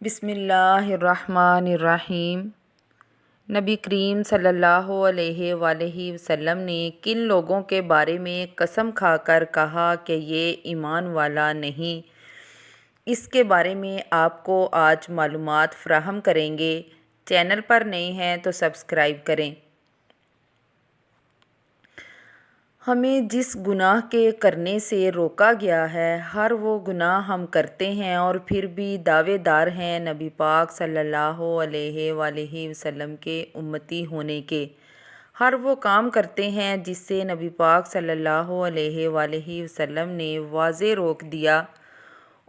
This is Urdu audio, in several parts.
بسم اللہ الرحمن الرحیم۔ نبی کریم صلی اللہ علیہ وآلہ وسلم نے کن لوگوں کے بارے میں قسم کھا کر کہا کہ یہ ایمان والا نہیں، اس کے بارے میں آپ کو آج معلومات فراہم کریں گے۔ چینل پر نئے ہیں تو سبسکرائب کریں۔ ہمیں جس گناہ کے کرنے سے روکا گیا ہے، ہر وہ گناہ ہم کرتے ہیں اور پھر بھی دعوے دار ہیں نبی پاک صلی اللہ علیہ وآلہ وسلم کے امتی ہونے کے۔ ہر وہ کام کرتے ہیں جس سے نبی پاک صلی اللہ علیہ وآلہ وسلم نے واضح روک دیا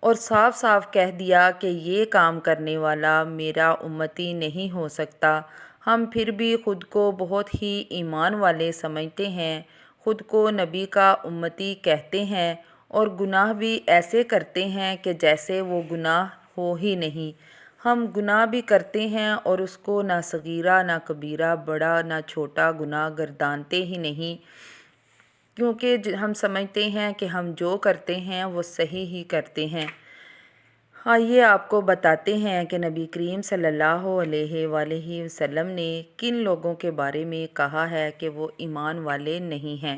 اور صاف صاف کہہ دیا کہ یہ کام کرنے والا میرا امتی نہیں ہو سکتا۔ ہم پھر بھی خود کو بہت ہی ایمان والے سمجھتے ہیں، خود کو نبی کا امتی کہتے ہیں اور گناہ بھی ایسے کرتے ہیں کہ جیسے وہ گناہ ہو ہی نہیں۔ ہم گناہ بھی کرتے ہیں اور اس کو نہ صغیرہ نہ کبیرہ، بڑا نہ چھوٹا گناہ گردانتے ہی نہیں، کیونکہ ہم سمجھتے ہیں کہ ہم جو کرتے ہیں وہ صحیح ہی کرتے ہیں۔ آئیے آپ کو بتاتے ہیں کہ نبی کریم صلی اللہ علیہ وآلہ وسلم نے کن لوگوں کے بارے میں کہا ہے کہ وہ ایمان والے نہیں ہیں۔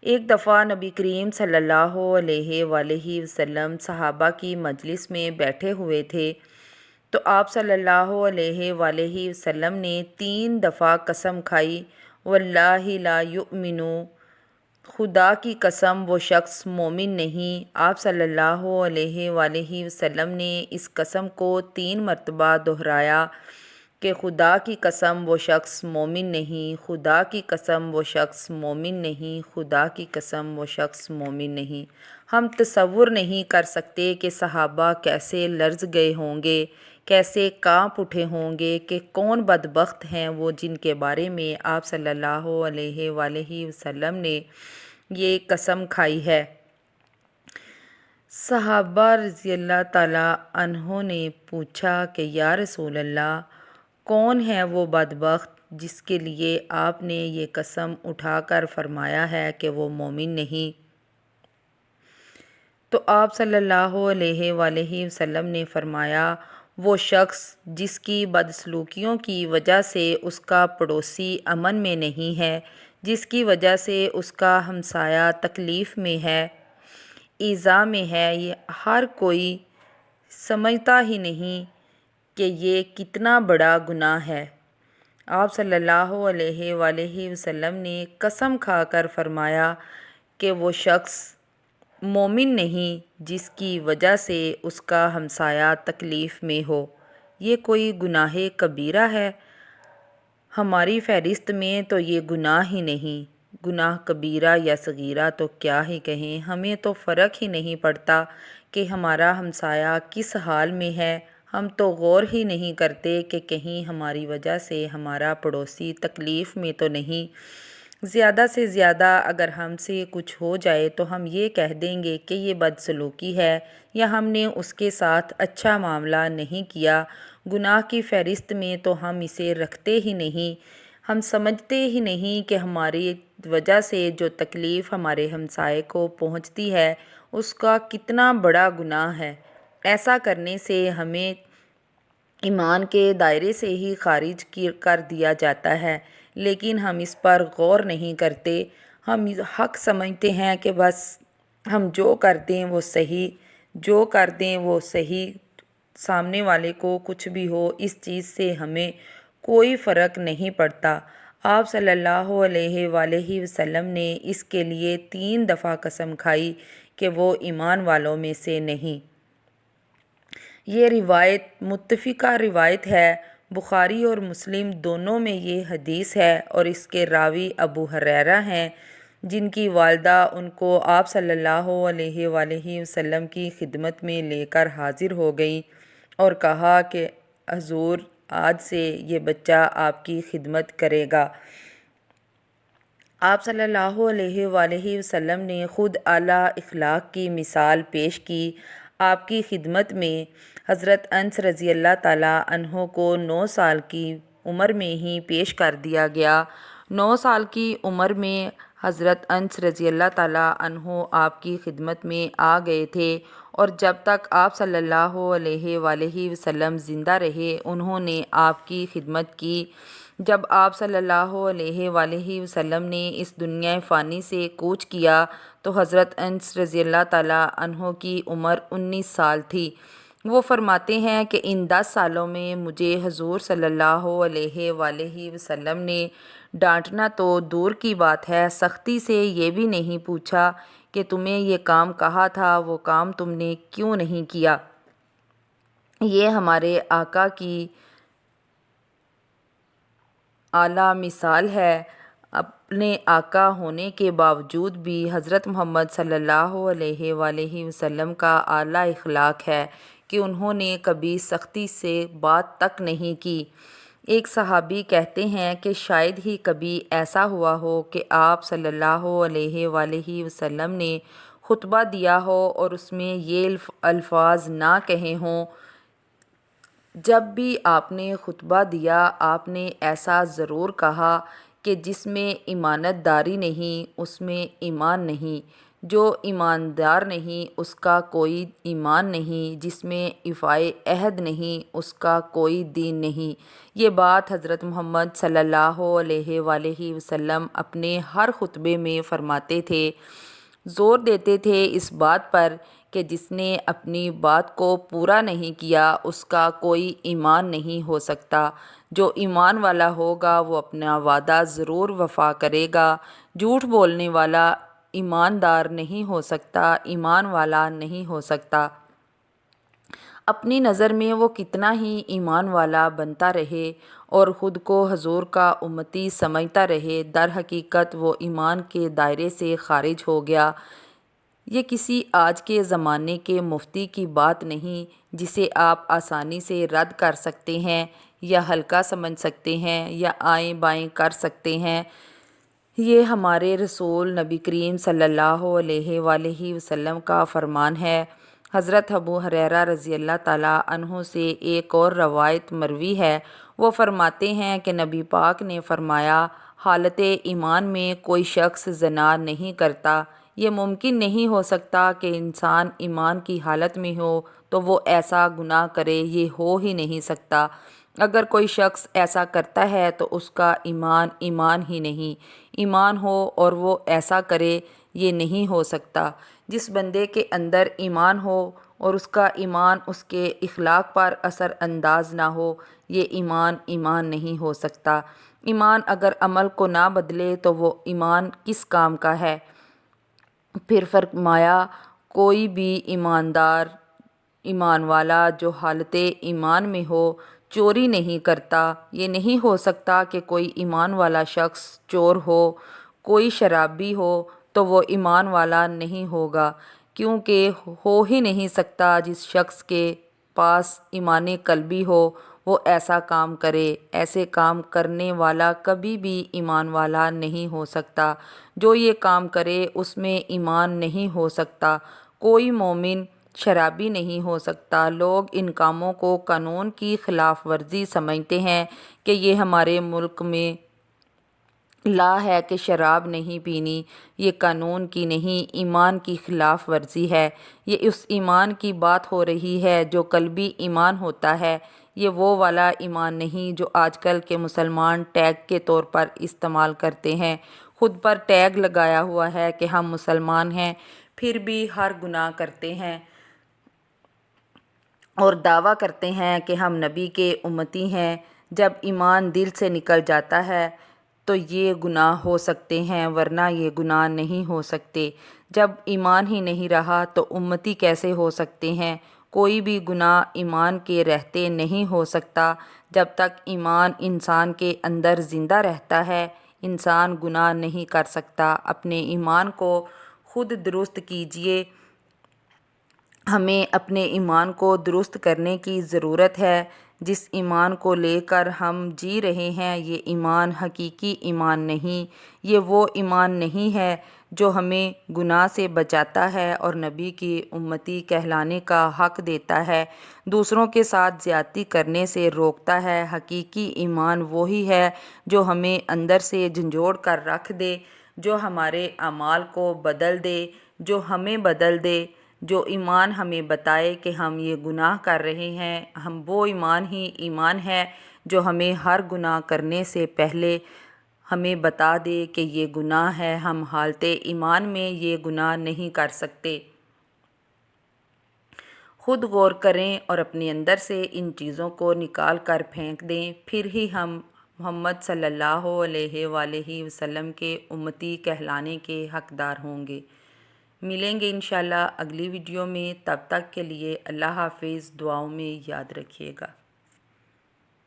ایک دفعہ نبی کریم صلی اللہ علیہ وآلہ وسلم صحابہ کی مجلس میں بیٹھے ہوئے تھے تو آپ صلی اللہ علیہ وآلہ وسلم نے 3 دفعہ قسم کھائی، واللہ لا یؤمن، خدا کی قسم وہ شخص مومن نہیں۔ آپ صلی اللہ علیہ وآلہ وسلم نے اس قسم کو 3 مرتبہ دہرایا کہ خدا کی قسم وہ شخص مومن نہیں، خدا کی قسم وہ شخص مومن نہیں، خدا کی قسم وہ شخص مومن نہیں۔ ہم تصور نہیں کر سکتے کہ صحابہ کیسے لرز گئے ہوں گے، کیسے کانپ اٹھے ہوں گے کہ کون بدبخت ہیں وہ جن کے بارے میں آپ صلی اللہ علیہ وآلہ وسلم نے یہ قسم کھائی ہے۔ صحابہ رضی اللہ تعالیٰ عنہ نے پوچھا کہ یا رسول اللہ، کون ہے وہ بدبخت جس کے لیے آپ نے یہ قسم اٹھا کر فرمایا ہے کہ وہ مومن نہیں؟ تو آپ صلی اللہ علیہ وآلہ وسلم نے فرمایا، وہ شخص جس کی بدسلوکیوں کی وجہ سے اس کا پڑوسی امن میں نہیں ہے، جس کی وجہ سے اس کا ہمسایہ تکلیف میں ہے، ایذا میں ہے۔ یہ ہر کوئی سمجھتا ہی نہیں کہ یہ کتنا بڑا گناہ ہے۔ آپ صلی اللہ علیہ وآلہ وسلم نے قسم کھا کر فرمایا کہ وہ شخص مومن نہیں جس کی وجہ سے اس کا ہمسایہ تکلیف میں ہو۔ یہ کوئی گناہ کبیرہ ہے؟ ہماری فہرست میں تو یہ گناہ ہی نہیں۔ گناہ کبیرہ یا صغیرہ تو کیا ہی کہیں، ہمیں تو فرق ہی نہیں پڑتا کہ ہمارا ہمسایہ کس حال میں ہے۔ ہم تو غور ہی نہیں کرتے کہ کہیں ہماری وجہ سے ہمارا پڑوسی تکلیف میں تو نہیں۔ زیادہ سے زیادہ اگر ہم سے کچھ ہو جائے تو ہم یہ کہہ دیں گے کہ یہ بدسلوکی ہے یا ہم نے اس کے ساتھ اچھا معاملہ نہیں کیا۔ گناہ کی فہرست میں تو ہم اسے رکھتے ہی نہیں۔ ہم سمجھتے ہی نہیں کہ ہماری وجہ سے جو تکلیف ہمارے ہمسائے کو پہنچتی ہے اس کا کتنا بڑا گناہ ہے۔ ایسا کرنے سے ہمیں ایمان کے دائرے سے ہی خارج کر دیا جاتا ہے، لیکن ہم اس پر غور نہیں کرتے۔ ہم حق سمجھتے ہیں کہ بس ہم جو کر دیں وہ صحیح، جو کر دیں وہ صحیح، سامنے والے کو کچھ بھی ہو اس چیز سے ہمیں کوئی فرق نہیں پڑتا۔ آپ صلی اللہ علیہ وآلہ وسلم نے اس کے لیے 3 دفعہ قسم کھائی کہ وہ ایمان والوں میں سے نہیں۔ یہ روایت متفقہ روایت ہے، بخاری اور مسلم دونوں میں یہ حدیث ہے، اور اس کے راوی ابو ہریرہ ہیں جن کی والدہ ان کو آپ صلی اللہ علیہ وآلہ وسلم کی خدمت میں لے کر حاضر ہو گئیں اور کہا کہ حضور، آج سے یہ بچہ آپ کی خدمت کرے گا۔ آپ صلی اللہ علیہ وآلہ وسلم نے خود اعلیٰ اخلاق کی مثال پیش کی۔ آپ کی خدمت میں حضرت انس رضی اللہ تعالیٰ عنہ کو 9 سال کی عمر میں ہی پیش کر دیا گیا۔ 9 سال کی عمر میں حضرت انس رضی اللہ تعالیٰ عنہ آپ کی خدمت میں آ گئے تھے اور جب تک آپ صلی اللہ علیہ وآلہ وسلم زندہ رہے انہوں نے آپ کی خدمت کی۔ جب آپ صلی اللہ علیہ وآلہ وسلم نے اس دنیا فانی سے کوچ کیا تو حضرت انس رضی اللہ تعالیٰ عنہ کی عمر 19 سال تھی۔ وہ فرماتے ہیں کہ ان 10 سالوں میں مجھے حضور صلی اللہ علیہ وآلہ وسلم نے ڈانٹنا تو دور کی بات ہے، سختی سے یہ بھی نہیں پوچھا کہ تمہیں یہ کام کہا تھا وہ کام تم نے کیوں نہیں کیا۔ یہ ہمارے آقا کی اعلیٰ مثال ہے۔ اپنے آقا ہونے کے باوجود بھی حضرت محمد صلی اللہ علیہ وآلہ وسلم کا اعلیٰ اخلاق ہے کہ انہوں نے کبھی سختی سے بات تک نہیں کی۔ ایک صحابی کہتے ہیں کہ شاید ہی کبھی ایسا ہوا ہو کہ آپ صلی اللہ علیہ وآلہ وسلم نے خطبہ دیا ہو اور اس میں یہ الفاظ نہ کہے ہوں۔ جب بھی آپ نے خطبہ دیا آپ نے ایسا ضرور کہا کہ جس میں امانت داری نہیں اس میں ایمان نہیں، جو ایماندار نہیں اس کا کوئی ایمان نہیں، جس میں ایفائے عہد نہیں اس کا کوئی دین نہیں۔ یہ بات حضرت محمد صلی اللہ علیہ وآلہ وسلم اپنے ہر خطبے میں فرماتے تھے، زور دیتے تھے اس بات پر کہ جس نے اپنی بات کو پورا نہیں کیا اس کا کوئی ایمان نہیں ہو سکتا۔ جو ایمان والا ہوگا وہ اپنا وعدہ ضرور وفا کرے گا۔ جھوٹ بولنے والا ایماندار نہیں ہو سکتا، ایمان والا نہیں ہو سکتا۔ اپنی نظر میں وہ کتنا ہی ایمان والا بنتا رہے اور خود کو حضور کا امتی سمجھتا رہے، در حقیقت وہ ایمان کے دائرے سے خارج ہو گیا۔ یہ کسی آج کے زمانے کے مفتی کی بات نہیں جسے آپ آسانی سے رد کر سکتے ہیں یا ہلکا سمجھ سکتے ہیں یا آئیں بائیں کر سکتے ہیں۔ یہ ہمارے رسول نبی کریم صلی اللہ علیہ وآلہ وسلم کا فرمان ہے۔ حضرت ابو ہریرہ رضی اللہ تعالیٰ عنہ سے ایک اور روایت مروی ہے، وہ فرماتے ہیں کہ نبی پاک نے فرمایا، حالت ایمان میں کوئی شخص زنا نہیں کرتا۔ یہ ممکن نہیں ہو سکتا کہ انسان ایمان کی حالت میں ہو تو وہ ایسا گناہ کرے، یہ ہو ہی نہیں سکتا۔ اگر کوئی شخص ایسا کرتا ہے تو اس کا ایمان ایمان ہی نہیں، ایمان ہو اور وہ ایسا کرے یہ نہیں ہو سکتا۔ جس بندے کے اندر ایمان ہو اور اس کا ایمان اس کے اخلاق پر اثر انداز نہ ہو، یہ ایمان ایمان نہیں ہو سکتا۔ ایمان اگر عمل کو نہ بدلے تو وہ ایمان کس کام کا ہے؟ پھر فرمایا، کوئی بھی ایماندار ایمان والا جو حالت ایمان میں ہو چوری نہیں کرتا۔ یہ نہیں ہو سکتا کہ کوئی ایمان والا شخص چور ہو۔ کوئی شرابی ہو تو وہ ایمان والا نہیں ہوگا، کیونکہ ہو ہی نہیں سکتا جس شخص کے پاس ایمان قلبی ہو وہ ایسا کام کرے۔ ایسے کام کرنے والا کبھی بھی ایمان والا نہیں ہو سکتا۔ جو یہ کام کرے اس میں ایمان نہیں ہو سکتا۔ کوئی مومن شرابی نہیں ہو سکتا۔ لوگ ان کاموں کو قانون کی خلاف ورزی سمجھتے ہیں کہ یہ ہمارے ملک میں لا ہے کہ شراب نہیں پینی، یہ قانون کی نہیں ایمان کی خلاف ورزی ہے۔ یہ اس ایمان کی بات ہو رہی ہے جو قلبی ایمان ہوتا ہے، یہ وہ والا ایمان نہیں جو آج کل کے مسلمان ٹیگ کے طور پر استعمال کرتے ہیں۔ خود پر ٹیگ لگایا ہوا ہے کہ ہم مسلمان ہیں، پھر بھی ہر گناہ کرتے ہیں اور دعویٰ کرتے ہیں کہ ہم نبی کے امتی ہیں۔ جب ایمان دل سے نکل جاتا ہے تو یہ گناہ ہو سکتے ہیں ورنہ یہ گناہ نہیں ہو سکتے۔ جب ایمان ہی نہیں رہا تو امتی کیسے ہو سکتے ہیں؟ کوئی بھی گناہ ایمان کے رہتے نہیں ہو سکتا۔ جب تک ایمان انسان کے اندر زندہ رہتا ہے انسان گناہ نہیں کر سکتا۔ اپنے ایمان کو خود درست کیجیے۔ ہمیں اپنے ایمان کو درست کرنے کی ضرورت ہے۔ جس ایمان کو لے کر ہم جی رہے ہیں یہ ایمان حقیقی ایمان نہیں، یہ وہ ایمان نہیں ہے جو ہمیں گناہ سے بچاتا ہے اور نبی کی امتی کہلانے کا حق دیتا ہے، دوسروں کے ساتھ زیادتی کرنے سے روکتا ہے۔ حقیقی ایمان وہی ہے جو ہمیں اندر سے جھنجھوڑ کر رکھ دے، جو ہمارے اعمال کو بدل دے، جو ہمیں بدل دے، جو ایمان ہمیں بتائے کہ ہم یہ گناہ کر رہے ہیں، ہم وہ ایمان ہی ایمان ہے جو ہمیں ہر گناہ کرنے سے پہلے ہمیں بتا دے کہ یہ گناہ ہے، ہم حالت ایمان میں یہ گناہ نہیں کر سکتے۔ خود غور کریں اور اپنے اندر سے ان چیزوں کو نکال کر پھینک دیں، پھر ہی ہم محمد صلی اللہ علیہ وآلہ وسلم کے امتی کہلانے کے حقدار ہوں گے۔ ملیں گے انشاءاللہ اگلی ویڈیو میں، تب تک کے لیے اللہ حافظ، دعاؤں میں یاد رکھیے گا۔